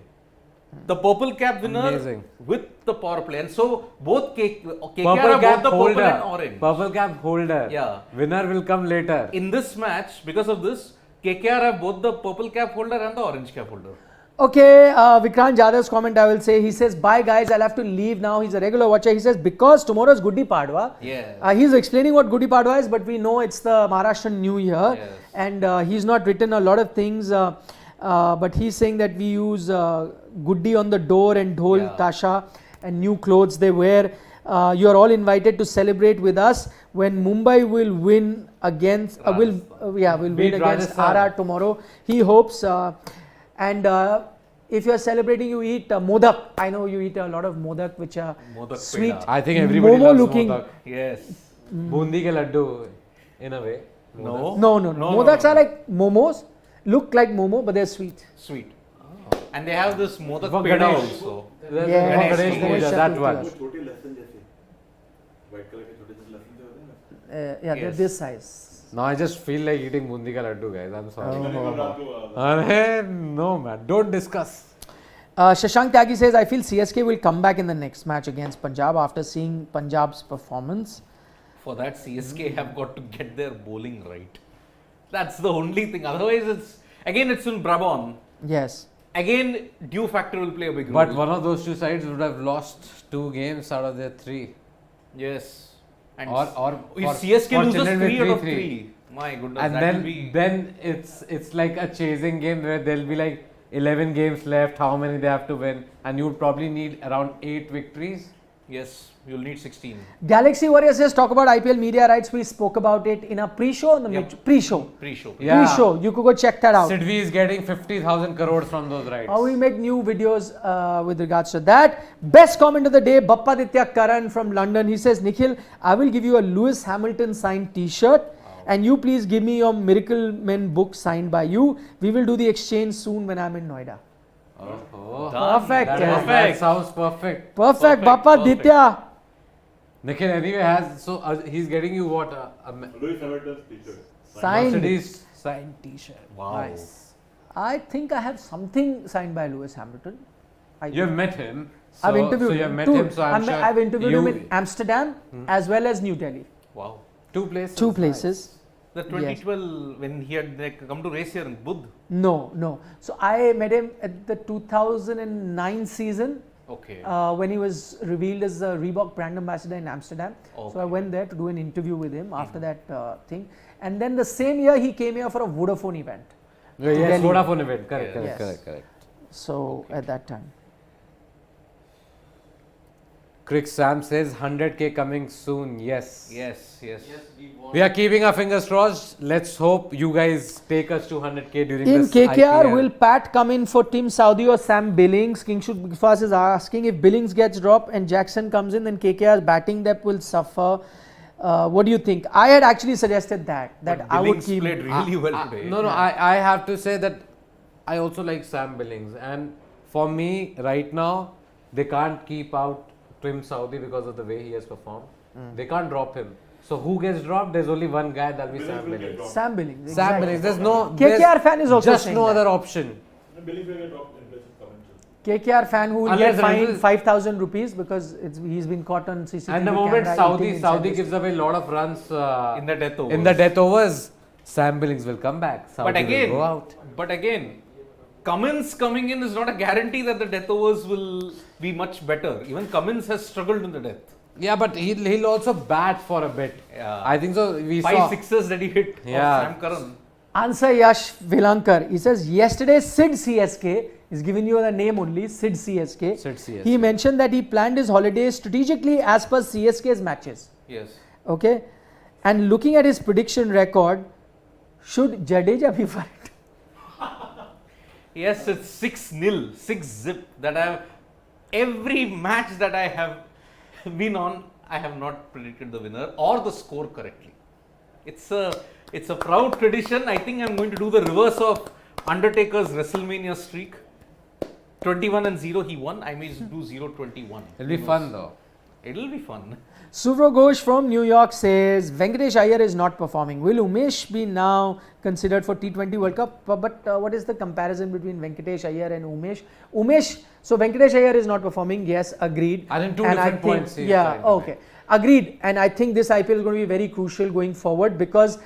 The purple cap winner Amazing. with the power play. And so both KKR Purple are both cap the purple holder. and orange. Purple cap holder. Yeah. Winner will come later. In this match, because of this, KKR have both the purple cap holder and the orange cap holder. Okay, Vikrant Jadav's comment I will say, he says, bye guys, I'll have to leave now. He's a regular watcher. He says, because tomorrow is Gudi Padwa. Yeah. He's explaining what Gudi Padwa is, but we know it's the Maharashtrian New Year. Yes. And he's not written a lot of things, but he's saying that we use Gudi on the door and Dhol, Yeah. Tasha and new clothes they wear. You are all invited to celebrate with us when Mumbai will win against, will win Beat against Rajasthan. RR tomorrow. He hopes. And if you are celebrating, you eat modak. I know you eat a lot of modak, which are Modak sweet. peda. I think everybody Momo loves looking. modak. Yes. Bundi ke laddu, in a way. No. No. Modaks are like momos, look like momo, but they're sweet. Sweet. And they have this modak For peda Ganesh. also. There's Yes, Ganesh Ganesh Puja, that Chaturthi one. also. छोटे लहसुन जैसे white color के छोटे से लहसुन होते हैं ना They're Yes. this size. Now I just feel like eating bundi ka laddu, guys. I'm sorry. कल रात को Arey, no man, don't discuss. Shashank Tyagi says, I feel CSK will come back in the next match against Punjab after seeing Punjab's performance. For that, CSK have got to get their bowling right. That's the only thing. Otherwise, it's in Brabant. Yes. Again, due factor will play a big role. But one of those two sides would have lost 2 games out of their 3. Yes. And Or if for- CSK for loses children with 3 out of 3-3. 3, my goodness, And that will be... then it's like a chasing game where there'll be like 11 games left, how many they have to win, and you would probably need around 8 victories. Yes, you'll need 16. Galaxy Warrior says, talk about IPL media rights. We spoke about it in a pre-show. Pre-show. Pre-show. Yeah. Pre-show. You could go check that out. Sidvi is getting 50,000 crores from those rights. We make new videos with regards to that. Best comment of the day, Bappaditya Karan from London. He says, Nikhil, I will give you a Lewis Hamilton signed t-shirt and you please give me your Miracle Men book signed by you. We will do the exchange soon when I'm in Noida. Oh, Perfect. that sounds perfect. Perfect. Perfect, Bappaditya. Nikhil anyway has, so he's getting you what? Louis Hamilton's t-shirt. Signed. Mercedes signed t-shirt. Wow. Nice. I think I have something signed by Lewis Hamilton. You have met him. So, I've interviewed so you him. have met Two- him, so I'm sure I've interviewed him you- in Amsterdam as well as New Delhi. Wow. 2 places. 2 places. The 2012, when he had come to race here in Budh. No. So I met him at the 2009 season Okay. when he was revealed as the Reebok brand ambassador in Amsterdam. So I Okay. went there to do an interview with him after that thing. And then the same year he came here for a Vodafone event. Yes, Delhi. Vodafone event. Correct, Yes. correct. So at that time. Crick Sam says 100k coming soon. Yes. Yes. We are keeping our fingers crossed. Let's hope you guys take us to 100k during In this KKR, IPL. will Pat come in for Tim Saudi or Sam Billings? King Shoot Fast is asking if Billings gets dropped and Jackson comes in, then KKR's batting depth will suffer. What do you think? I had actually suggested that But I would Billings keep. played really well today. No, I have to say that I also like Sam Billings, and for me right now they can't keep out Tim Saudi because of the way he has performed. They can't drop him. So who gets dropped? There's only one guy, that'll be Billings Sam will get Billings. dropped. Sam Billings. Sam exactly. Billings. There's no KKR fan is also just saying no that. other option. Billings will get dropped in place of Cummins. KKR fan who will Unless get the fined little- 5,000 rupees because he's been caught on CCTV And the moment camera Saudi eating inside the gives away a lot of runs In the death overs. in the death overs, Sam Billings will come back. Saudi will go out. But again, Cummins coming in is not a guarantee that the death overs will be much better. Even Cummins has struggled in the death. Yeah, but he'll also bat for a bit. Yeah. I think so. We 5 saw. sixes that he hit. Yeah. Of Sam Curran. Answer Yash Vilankar. He says, yesterday Sid CSK, he's given you the name only, Sid CSK. Sid CSK. He mentioned that he planned his holidays strategically as per CSK's matches. Yes. Okay. And looking at his prediction record, should Jadeja be for it? Yes, it's 6-0, 6-zip that I have. Every match that I have been on, I have not predicted the winner or the score correctly. It's a proud tradition. I think I'm going to do the reverse of Undertaker's WrestleMania streak. 21-0 he won. I may do 0-21. It'll be fun though. It'll be fun. Suvro Ghosh from New York says Venkatesh Iyer is not performing. Will Umesh be now considered for T20 World Cup? But what is the comparison between Venkatesh Iyer and Umesh? So Venkatesh Iyer is not performing. Yes, agreed. I think two different points. Yeah, okay. Agreed. And I think this IPL is going to be very crucial going forward because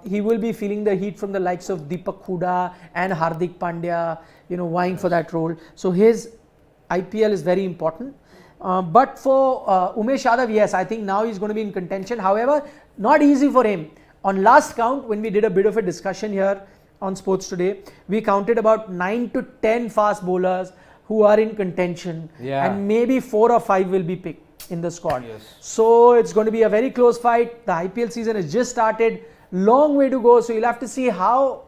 he will be feeling the heat from the likes of Deepak Hooda and Hardik Pandya, vying for that role. So his IPL is very important. But for Umesh Yadav, yes, I think now he's going to be in contention. However, not easy for him. On last count, when we did a bit of a discussion here on Sports Today, we counted about 9 to 10 fast bowlers who are in contention, and maybe 4 or 5 will be picked in the squad. Yes. So it's going to be a very close fight. The IPL season has just started, long way to go. So you'll have to see how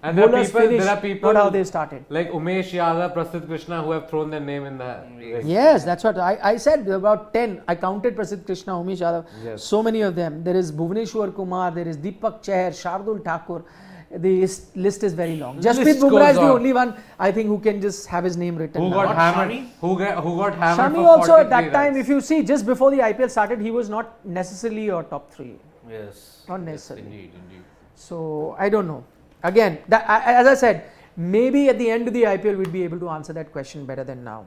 and there are people, not how they started. Like Umesh Yadav, Prasidh Krishna, who have thrown their name in the race. Yes, that's what I said. About 10. I counted Prasidh Krishna, Umesh Yadav. Yes. So many of them. There is Bhuvneshwar Kumar, there is Deepak Chahar, Shardul Thakur. The list is very long. Jasprit Bumrah is the only one I think who can just have his name written. Who got hammered? Who got hammered? Shami also at that time, if you see, just before the IPL started, he was not necessarily your top 3. Yes. Not necessarily. Indeed. So I don't know. Again, as I said, maybe at the end of the IPL we'd be able to answer that question better than now.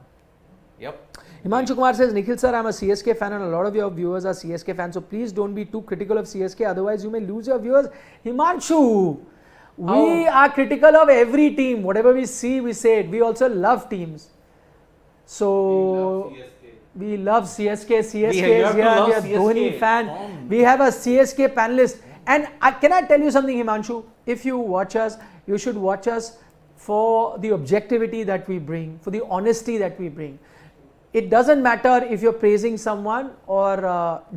Yep. Himanshu Kumar says, Nikhil sir, I'm a CSK fan and a lot of your viewers are CSK fans. So please don't be too critical of CSK. Otherwise you may lose your viewers. Himanshu, we are critical of every team. Whatever we see, we say it. We also love teams. So we love CSK. CSK is here. We are Dhoni fan. We have a CSK panelist. And can I tell you something, Himanshu? If you watch us, you should watch us for the objectivity that we bring, for the honesty that we bring. It doesn't matter if you're praising someone or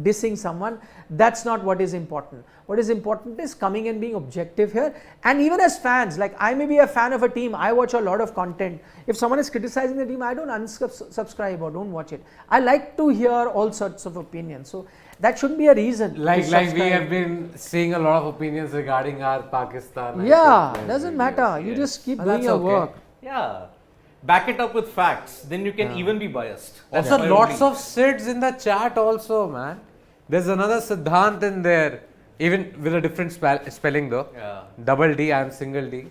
dissing someone. That's not what is important. What is important is coming and being objective here. And even as fans, like I may be a fan of a team, I watch a lot of content. If someone is criticizing the team, I don't unsubscribe or don't watch it. I like to hear all sorts of opinions. So that shouldn't be a reason. Like we have been seeing a lot of opinions regarding our Pakistan. Yeah, doesn't matter. You just keep doing your work. Yeah. Back it up with facts. Then you can even be biased. Also, lots of Sids in the chat also, man. There's another Siddhant in there. Even with a different spelling though. Yeah. Double D, I'm single D.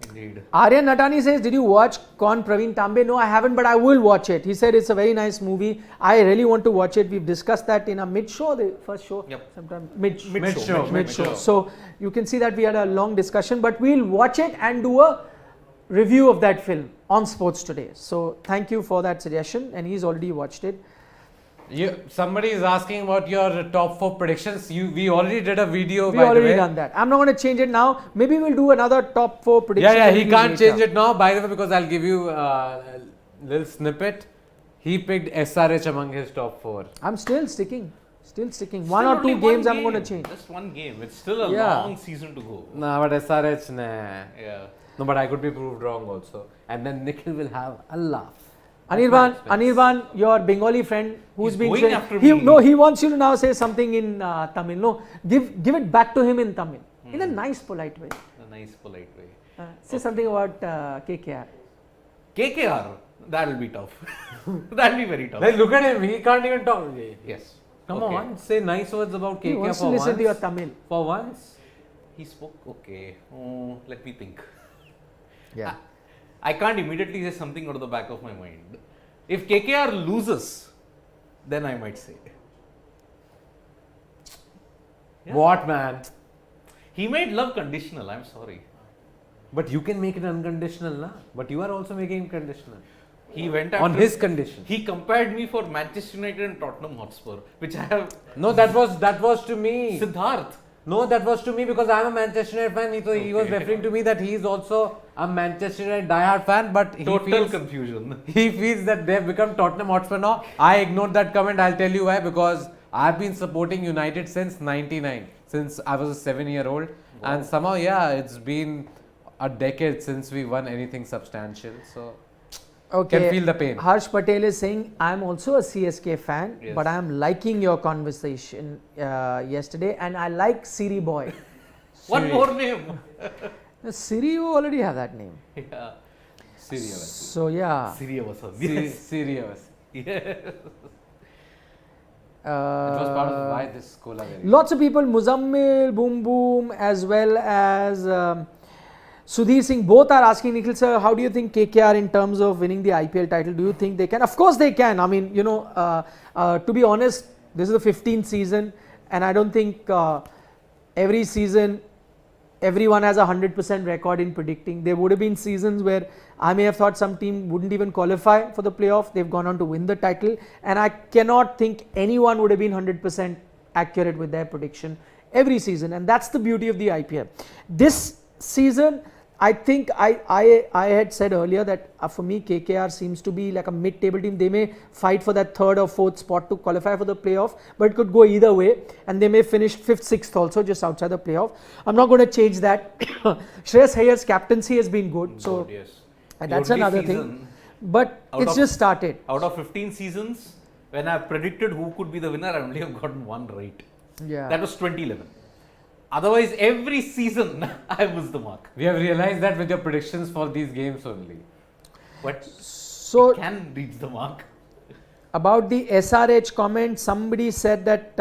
Indeed. Aryan Natani says, did you watch Kaun Praveen Tambe? No, I haven't, but I will watch it. He said it's a very nice movie. I really want to watch it. We've discussed that in a mid-show, the first show. Yep. Sometime Mid-show. So you can see that we had a long discussion, but we'll watch it and do a review of that film on Sports Today. So thank you for that suggestion, and he's already watched it. Somebody is asking about your top 4 predictions. We already did a video. We already done that. I'm not going to change it now. Maybe we'll do another top 4 predictions. Yeah, he can't change it now. By the way, because I'll give you a little snippet. He picked SRH among his top 4. I'm still sticking. One or two games I'm going to change. Just one game. It's still a long season to go. Nah, but SRH, nah. Yeah. No, but I could be proved wrong also. And then Nikhil will have a laugh. Anirban, your Bengali friend who's been going after he, me. No, he wants you to now say something in Tamil. No, give it back to him in Tamil. In a nice, polite way. Say something about KKR. KKR? That'll be tough. That'll be very tough. Like, look at him. He can't even talk. Yes. Come on. Say nice words about KKR He wants for to listen once. to your Tamil. For once. He spoke okay. Let me think. Yeah. I can't immediately say something out of the back of my mind. If KKR loses, then I might say. Yeah. What, man? He made love conditional. I'm sorry. But you can make it unconditional, na? But you are also making it conditional. He went after on his condition. He compared me for Manchester United and Tottenham Hotspur, which I have. No, that was to me. Siddharth. No, that was to me because I'm a Manchester United fan. He was referring to me that he is also a Manchester United diehard fan, but confusion. He feels that they have become Tottenham Hotspur now. I ignored that comment. I'll tell you why. Because I've been supporting United since '99, since I was a 7-year-old, and somehow, it's been a decade since we won anything substantial. So. Okay. Can feel the pain. Harsh Patel is saying, I'm also a CSK fan, but I'm liking your conversation yesterday, and I like Siri Boy. One more name. Siri, you already have that name. Yeah. So, yeah. Siri was Siri was. Yes. It was part of why this Kola very. Lots of people, Muzammil, Boom Boom, as well as Sudhir Singh, both are asking, Nikhil sir, how do you think KKR in terms of winning the IPL title? Do you think they can? Of course they can. I mean, to be honest, this is the 15th season, and I don't think every season everyone has a 100% record in predicting. There would have been seasons where I may have thought some team wouldn't even qualify for the playoff. They've gone on to win the title, and I cannot think anyone would have been 100% accurate with their prediction every season, and that's the beauty of the IPL. This season, I think I had said earlier that for me KKR seems to be like a mid-table team. They may fight for that third or fourth spot to qualify for the playoff, but it could go either way, and they may finish 5th, 6th also, just outside the playoff. I'm not going to change that. Shreyas Iyenar's captaincy has been good, so Good, yes. and The that's only another season thing. But out it's of- just started. Out of 15 seasons, when I predicted who could be the winner, I only have gotten one right. Yeah. That was 2011. Otherwise, every season I missed the mark. We have realized that with your predictions for these games only. But So it can reach the mark. about the SRH comment, somebody said that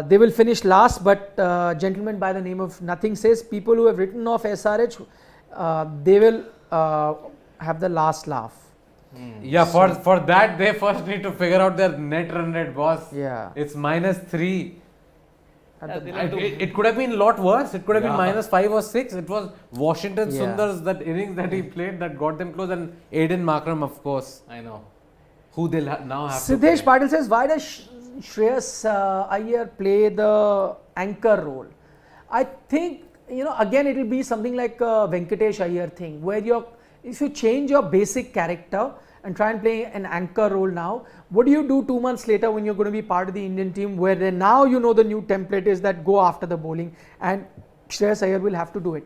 they will finish last, but gentleman by the name of Nothing says people who have written off SRH, they will have the last laugh. Yeah, for that they first need to figure out their net run rate, boss. Yeah. It's -3. At Yeah, the- they'll have to- It could have been a lot worse. It could have been Yeah. -5 or 6. It was Washington Yeah. Sundar's that innings that he played that got them close, and Aiden Markram, of course, I know. who they'll now have Siddesh to play. Patil says, why does Shreyas Iyer play the anchor role? I think, again it will be something like a Venkatesh Iyer thing, where if you change your basic character and try and play an anchor role now, what do you do 2 months later when you're going to be part of the Indian team, where then now the new template is that go after the bowling, and Shreyas Iyer will have to do it.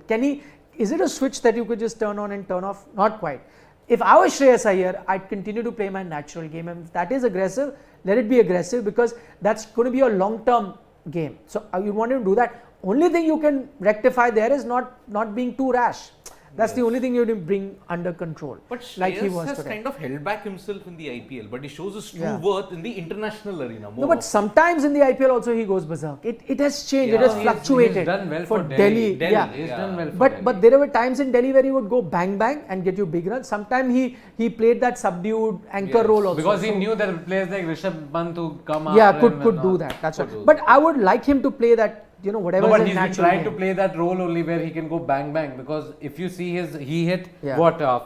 Is it a switch that you could just turn on and turn off? Not quite. If I was Shreyas Iyer, I'd continue to play my natural game, and if that is aggressive, let it be aggressive, because that's going to be a long-term game. So you want to do that. Only thing you can rectify there is not being too rash. That's the only thing you need to bring under control. But like he Shreyas was has today. kind of held back himself in the IPL, but he shows his true Yeah. worth in the international arena more. No, but sometimes in the IPL also he goes berserk. It has changed. It Yeah. has He's fluctuated done well for for Delhi. Delhi. Yeah. He's Yeah. done well for But Delhi. there were times in Delhi where he would go bang bang and get you big runs. Sometimes he played that subdued anchor Yes. role also. because he So- knew that players like Rishabh Pant who come yeah, after him could and do all. that. That's Could right. do But that. I would like him to play that, whatever No, but is he's his been natural trying to game. play that role only where he can go bang bang, because if you see he hit Yeah.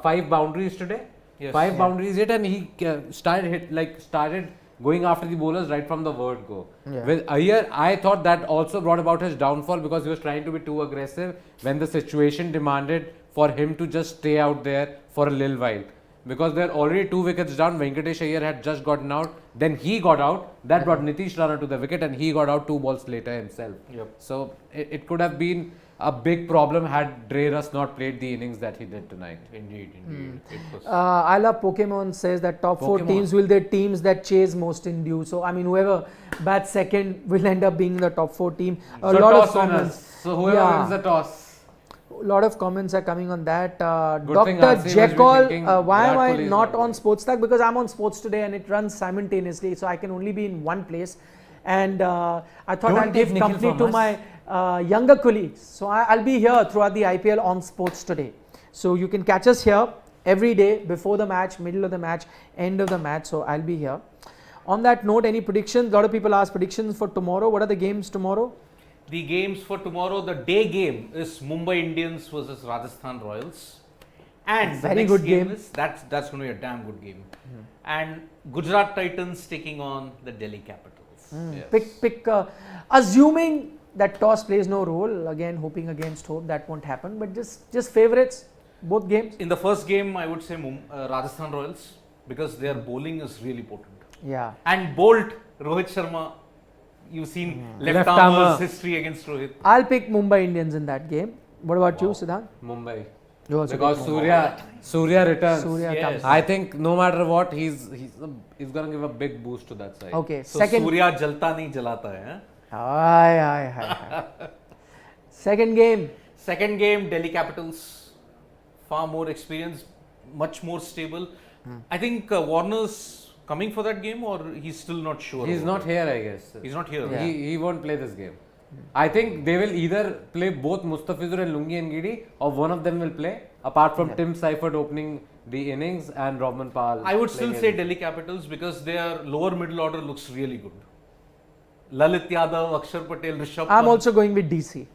5 boundaries today. Yes. 5 Yeah. boundaries hit, and he started going after the bowlers right from the word go. Yeah. With Iyer, I thought that also brought about his downfall, because he was trying to be too aggressive when the situation demanded for him to just stay out there for a little while. Because there are already 2 wickets down. Venkatesh Iyer had just gotten out, then he got out. That brought Nitish Rana to the wicket, and he got out 2 balls later himself. Yep. So it could have been a big problem had Dreras not played the innings that he did tonight. Indeed. It was. I love Pokemon says that top 4 Pokemon. teams will be teams that chase most in due. So I mean, whoever bats second will end up being in the top 4 team. A So lot of toss winners. comments. So whoever Yeah. wins the toss. A lot of comments are coming on that. Good thing Dr. RC must be Jekyll, thinking why am Virat I Kohli is not not on Sports Tag? Because I'm on Sports Today and it runs simultaneously, so I can only be in one place. And I thought Don't I'll take give Nikhil company from to us. my younger colleagues. So I'll be here throughout the IPL on Sports Today. So you can catch us here every day, before the match, middle of the match, end of the match. So I'll be here. On that note, any predictions? A lot of people ask predictions for tomorrow. What are the games tomorrow? The games for tomorrow, the day game is Mumbai Indians versus Rajasthan Royals. And the Very next good game. is that's going to be a damn good game. And Gujarat Titans taking on the Delhi Capitals. Yes. Pick. Assuming that toss plays no role, again hoping against hope that won't happen. But just favorites, both games. In the first game, I would say Rajasthan Royals, because their bowling is really potent. Yeah. And Bolt, Rohit Sharma, you've seen left Left armers armer. history against Rohit. I'll pick Mumbai Indians in that game. What about you, Wow. Siddhant? Mumbai. You also Because pick Mumbai. Surya returns. Surya Yes. comes. I think no matter what, he's going to give a big boost to that side. Okay. So Second. Surya jalta nahi jalata hai. Huh? Aye. Second game. Second game, Delhi Capitals, far more experience, much more stable. I think Warner's coming for that game, or he's still not sure? He's about not it? here, I guess. He's not here. Yeah. He won't play this game. I think they will either play both Mustafizur and Lungi and Gidi, or one of them will play, apart from Tim Seifert opening the innings and Robman Pal. I would still playing say in- Delhi Capitals because their lower middle order looks really good. Lalit Yadav, Akshar Patel, Rishabh I'm Pant. also going with DC.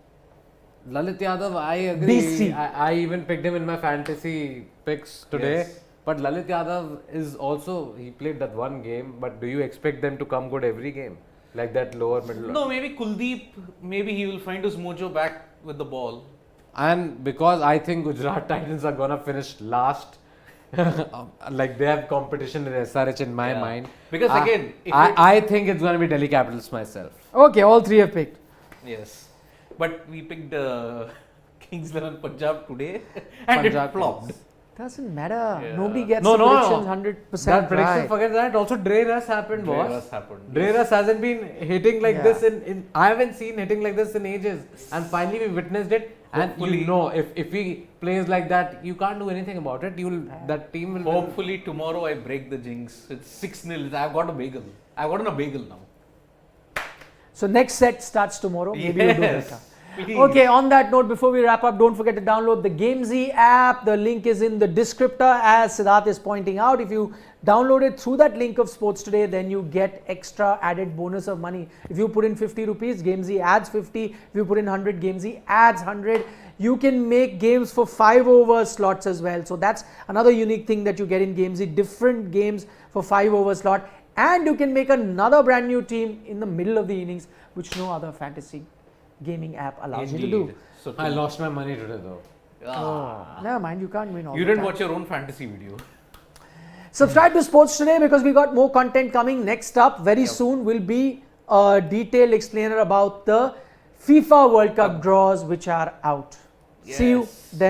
Lalit Yadav, I agree. DC. I even picked him in my fantasy picks today. Yes. But Lalit Yadav is also, he played that one game, but do you expect them to come good every game? Like that lower middle? No, maybe Kuldeep, maybe he will find his mojo back with the ball. And because I think Gujarat Titans are gonna finish last, like they have competition with SRH in my Yeah. mind. Because again, if I think it's gonna be Delhi Capitals myself. Okay, all three have picked. Yes. But we picked Kings 11 Punjab today and Punjab it flopped. Kings. Doesn't matter. Yeah. Nobody gets No, the no, no. predictions 100% That prediction, right. forget that. Also, Dre Russ happened, boss. Dre Russ happened. Dre Russ hasn't been hitting like Yeah. this in I haven't seen hitting like this in ages. And finally we witnessed it. And Hopefully- you know, if he plays like that, you can't do anything about it. That team will win. Hopefully tomorrow I break the jinx. It's 6-0. I've got a bagel. I've gotten a bagel now. So next set starts tomorrow. Maybe you'll do Yes. better. Please. Okay, on that note, before we wrap up, don't forget to download the Gamezy app. The link is in the descriptor, as Siddharth is pointing out. If you download it through that link of Sports Today, then you get extra added bonus of money. If you put in 50 rupees, Gamezy adds 50. If you put in 100, Gamezy adds 100. You can make games for 5 over slots as well. So that's another unique thing that you get in Gamezy, different games for 5 over slot. And you can make another brand new team in the middle of the innings, which no other fantasy gaming app allows you to do. Indeed. So I lost my money today though. Never mind, you can't win all You the didn't time. watch your own fantasy video. Subscribe to Sports Today because we got more content coming. Next up, very soon, will be a detailed explainer about the FIFA World Cup draws which are out. See you Yes. then.